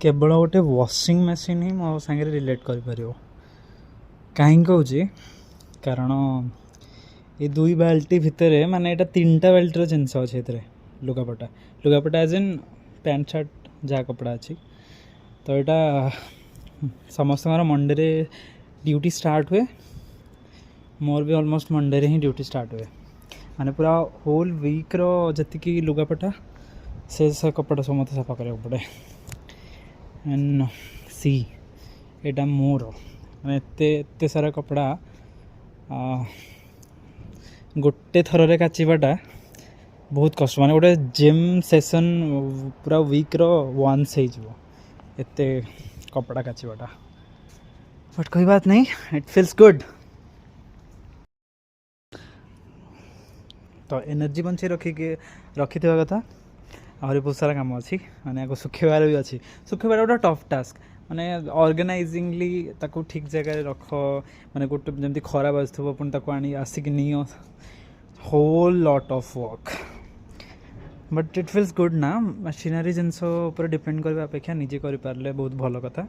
केवल गोटे washing machine ही मो सागे रिलेट कर कहीं कौची कारण ये दुई बाल्टी भितर माने यहाँ 3टा बाल्टीर जिनस अच्छे लुगापटा एज इन पैंट शर्ट जहाँ कपड़ा अच्छी तो यहाँ समस्त मंडे रे ड्यूटी स्टार्ट हुए मोर भी ऑलमोस्ट मंडे रे ही ड्यूटी स्टार्ट हुए माने पूरा होल वीक रो जति लुगापटा से कपड़ा सब मत सफा करने पड़े एंड सी एटा मोर एते सारा कपड़ा गोटे थर रे काचिबाटा बहुत कष्ट माने गोटे जिम सेशन पूरा वीक रो वन्स हो एते कपड़ा काचिबाटा बट कोई बात नहीं इट फील्स गुड तो एनर्जी बंचे रखी कथा आहरी बहुत सारा कम अच्छी माने सुखेबार भी अच्छी सुखेबार गोटे टफ टास्क माने ऑर्गेनाइजिंगली ताको ठीक जगह रख माने गोटे जमी खराब आसो पुणी ताको आनी आसिक नियो whole lot of work but it feels good ना मशीनरी जिनस ऊपर डिपेंड करने अपेक्षा निजे कर पारे बहुत भल कथा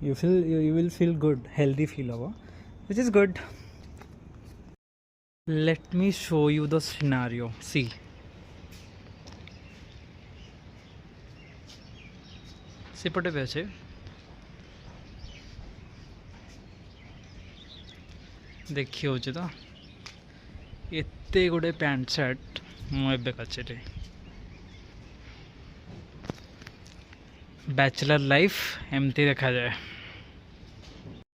you will feel good healthy feel हम which is good let me show you the scenario सी सेपटे भी अच्छे देखी हो तो एते गोटे पैंट शर्ट मुझे काचे बैचलर लाइफ एमती देखा जाए।